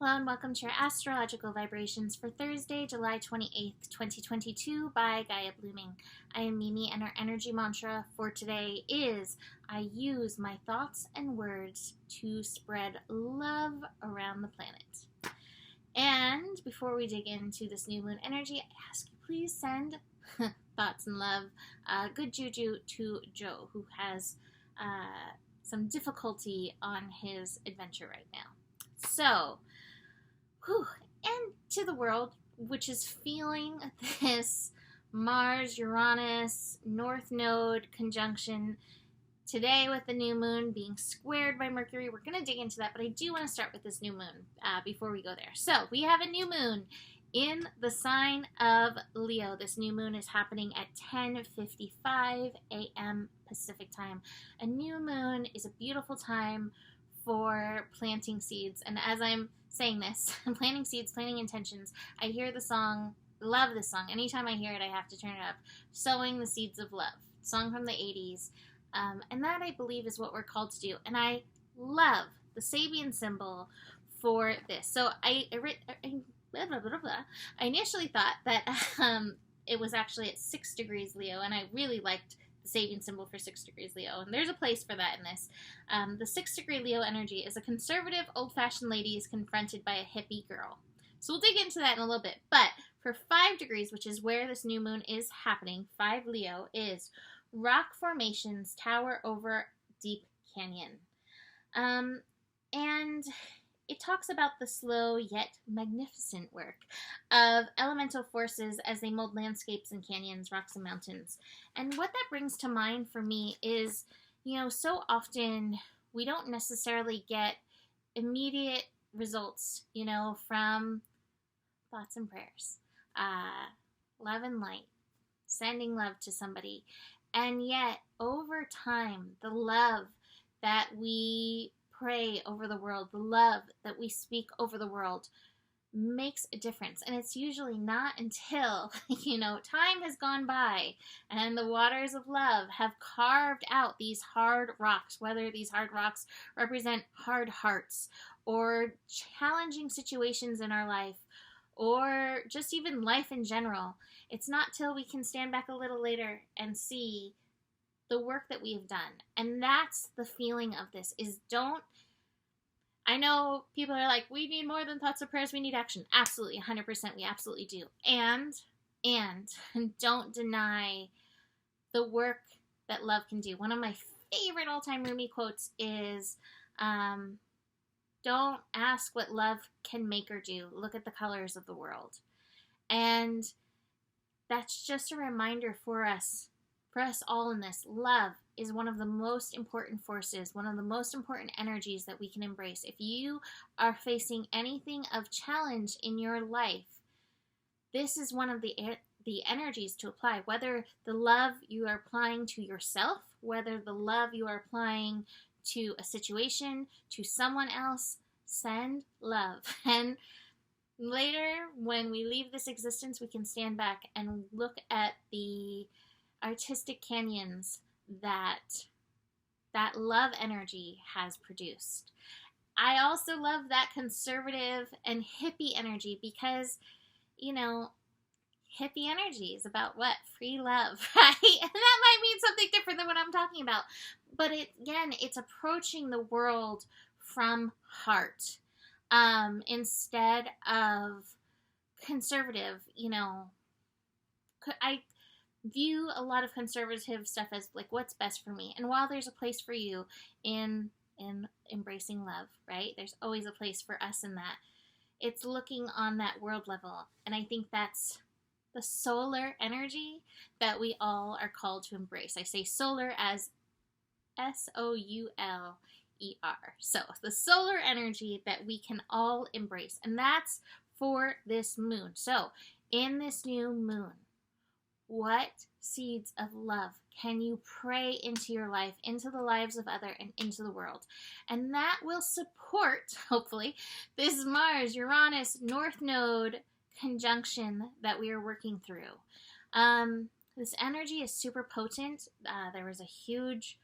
Hello and welcome to your astrological vibrations for Thursday, July 28th, 2022 by Gaia Blooming. I am Mimi and our energy mantra for today is, I use my thoughts and words to spread love around the planet. And before we dig into this new moon energy, I ask you please send thoughts and love, good juju to Joe, who has some difficulty on his adventure right now. So, and to the world, which is feeling this Mars-Uranus North Node conjunction today with the new moon being squared by Mercury. We're going to dig into that, but I do want to start with this new moon before we go there. So we have a new moon in the sign of Leo. This new moon is happening at 10:55 a.m. Pacific time. A new moon is a beautiful time for planting seeds, and as I'm saying this, I'm planting seeds, planting intentions, I hear the song, love this song. Anytime I hear it, I have to turn it up. Sowing the Seeds of Love, song from the 80s. And that, I believe, is what we're called to do. And I love the Sabian symbol for this. So I initially thought that it was actually at 6 degrees Leo, and I really liked the Sabian symbol for 6 degrees Leo, and there's a place for that in this. The 6 degree Leo energy is a conservative, old-fashioned lady is confronted by a hippie girl. So we'll dig into that in a little bit. But for 5 degrees, which is where this new moon is happening, 5 Leo is rock formations tower over deep canyon. And it talks about the slow yet magnificent work of elemental forces as they mold landscapes and canyons, rocks and mountains. And what that brings to mind for me is, so often we don't necessarily get immediate results, from thoughts and prayers, love and light, sending love to somebody. And yet, over time, the love that we pray over the world, the love that we speak over the world makes a difference. And it's usually not until, time has gone by and the waters of love have carved out these hard rocks, whether these hard rocks represent hard hearts or challenging situations in our life or just even life in general. It's not till we can stand back a little later and see the work that we have done. And that's the feeling of this, is I know people are like, we need more than thoughts or prayers, we need action. Absolutely, 100%, we absolutely do. And don't deny the work that love can do. One of my favorite all-time Rumi quotes is, don't ask what love can make or do. Look at the colors of the world. And that's just a reminder for us all in this. Love is one of the most important forces, one of the most important energies that we can embrace. If you are facing anything of challenge in your life, this is one of the energies to apply. Whether the love you are applying to yourself, whether the love you are applying to a situation, to someone else, send love. And later, when we leave this existence, we can stand back and look at the artistic canyons that love energy has produced. I also love that conservative and hippie energy because, hippie energy is about what? Free love, right? And that might mean something different than what I'm talking about. But it's approaching the world from heart instead of conservative. I view a lot of conservative stuff as like, what's best for me? And while there's a place for you in embracing love, right? There's always a place for us in that. It's looking on that world level. And I think that's the solar energy that we all are called to embrace. I say solar as SOULER. So the solar energy that we can all embrace. And that's for this moon. So in this new moon, what seeds of love can you pray into your life, into the lives of others, and into the world? And that will support, hopefully, this Mars-Uranus North Node conjunction that we are working through. This energy is super potent. There was a huge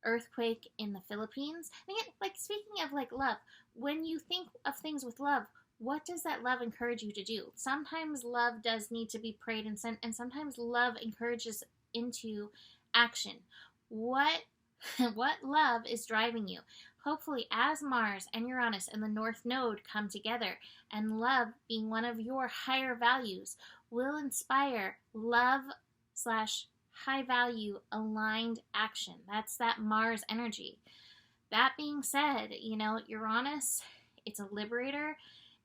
earthquake in the Philippines. And again, speaking of love, when you think of things with love, what does that love encourage you to do? Sometimes love does need to be prayed and sent, and sometimes love encourages into action. What love is driving you? Hopefully, as Mars and Uranus and the North Node come together, and love being one of your higher values, will inspire love / high value aligned action. That's that Mars energy. That being said, Uranus, it's a liberator,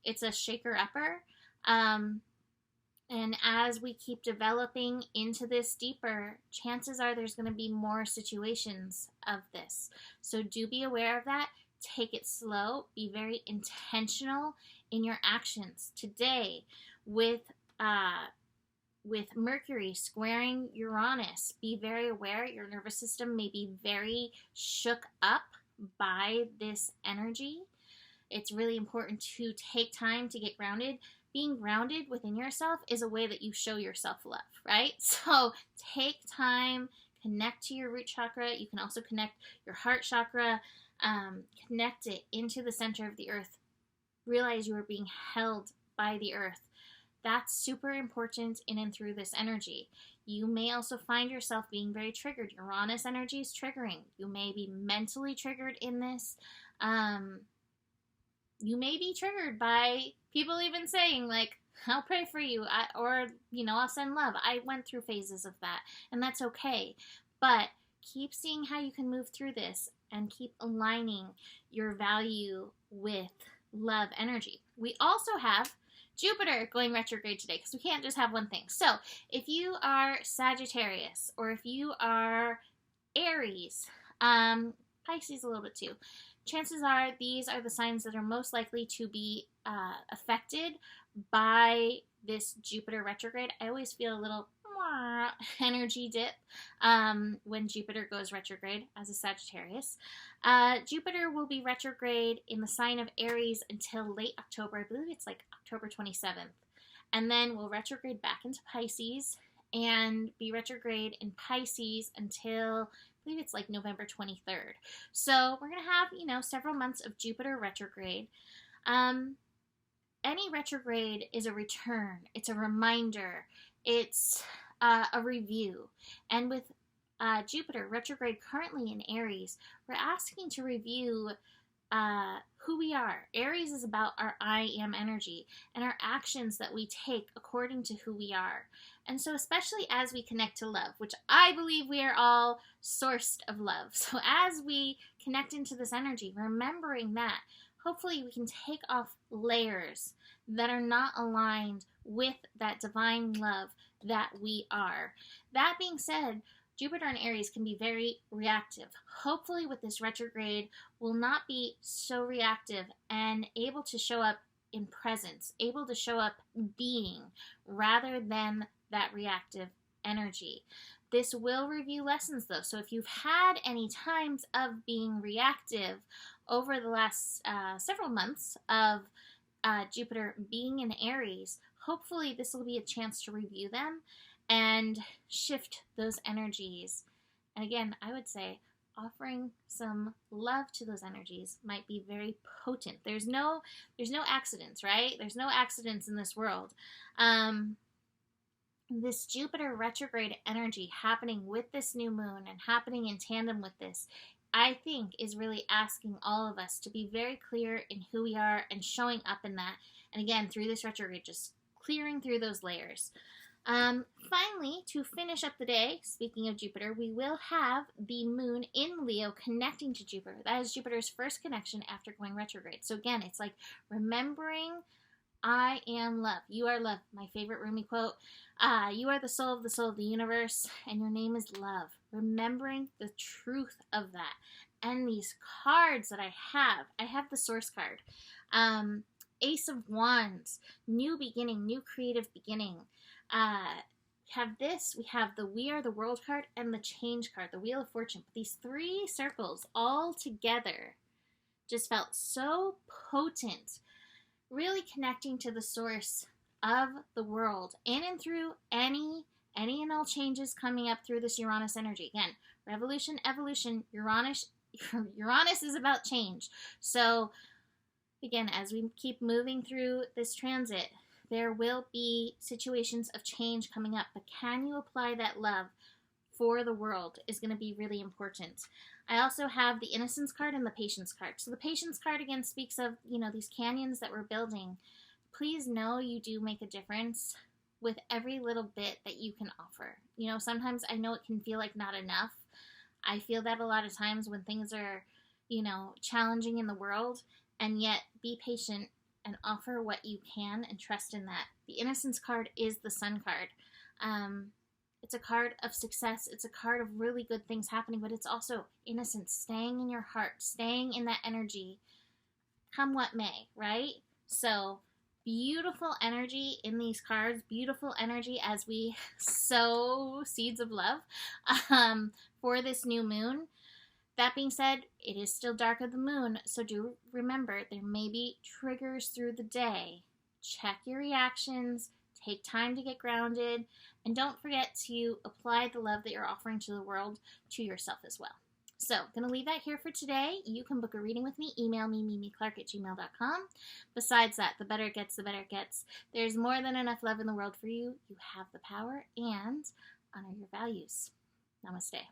it's a shaker-upper. And as we keep developing into this deeper, chances are there's going to be more situations of this. So do be aware of that. Take it slow. Be very intentional in your actions. Today, with Mercury squaring Uranus, be very aware your nervous system may be very shook up by this energy. It's really important to take time to get grounded. Being grounded within yourself is a way that you show yourself love, right? So take time, connect to your root chakra. You can also connect your heart chakra, connect it into the center of the earth. Realize you are being held by the earth. That's super important in and through this energy. You may also find yourself being very triggered. Uranus energy is triggering. You may be mentally triggered in this. You may be triggered by people even saying, like, I'll pray for you, or I'll send love. I went through phases of that, and that's okay. But keep seeing how you can move through this and keep aligning your value with love energy. We also have Jupiter going retrograde today, because we can't just have one thing. So if you are Sagittarius, or if you are Aries, Pisces a little bit too, chances are these are the signs that are most likely to be affected by this Jupiter retrograde. I always feel a little energy dip when Jupiter goes retrograde as a Sagittarius. Jupiter will be retrograde in the sign of Aries until late October. I believe it's like October 27th. And then we'll retrograde back into Pisces and be retrograde in Pisces until I believe it's like November 23rd. So we're going to have, several months of Jupiter retrograde. Any retrograde is a return. It's a reminder. It's a review. And with Jupiter retrograde currently in Aries, we're asking to review who we are. Aries is about our I am energy and our actions that we take according to who we are. And so especially as we connect to love, which I believe we are all sourced of love. So as we connect into this energy, remembering that, hopefully we can take off layers that are not aligned with that divine love that we are. That being said, Jupiter and Aries can be very reactive. Hopefully with this retrograde, we'll not be so reactive and able to show up in presence, able to show up being rather than that reactive energy. This will review lessons though. So if you've had any times of being reactive over the last several months of Jupiter being in Aries, hopefully this will be a chance to review them and shift those energies. And again, I would say offering some love to those energies might be very potent. There's no accidents, right? There's no accidents in this world. This Jupiter retrograde energy happening with this new moon and happening in tandem with this, I think is really asking all of us to be very clear in who we are and showing up in that. And again, through this retrograde, just clearing through those layers. Finally, to finish up the day, speaking of Jupiter, we will have the moon in Leo connecting to Jupiter. That is Jupiter's first connection after going retrograde. So again, it's like remembering I am love. You are love. My favorite Rumi quote. You are the soul of the universe, and your name is love. Remembering the truth of that. And these cards that I have the source card. Ace of Wands, new beginning, new creative beginning. Have this, we have the We Are the World card and the Change card, the Wheel of Fortune. These three circles all together just felt so potent, really connecting to the source of the world in and through any and all changes coming up through this Uranus energy. Again, revolution, evolution, Uranus is about change. So Again, as we keep moving through this transit, there will be situations of change coming up, but can you apply that love for the world is going to be really important. I also have the Innocence card and the Patience card. So the Patience card again speaks of, these canyons that we're building. Please know you do make a difference with every little bit that you can offer. Sometimes I know it can feel like not enough. I feel that a lot of times when things are, challenging in the world, and yet be patient and offer what you can and trust in that. The Innocence card is the Sun card. It's a card of success. It's a card of really good things happening, but it's also innocence, staying in your heart, staying in that energy, come what may, right? So beautiful energy in these cards, beautiful energy as we sow seeds of love for this new moon. That being said, it is still dark of the moon, so do remember there may be triggers through the day. Check your reactions, take time to get grounded, and don't forget to apply the love that you're offering to the world to yourself as well. So, going to leave that here for today. You can book a reading with me. Email me, mimiclark@gmail.com. Besides that, the better it gets, the better it gets. There's more than enough love in the world for you. You have the power, and honor your values. Namaste.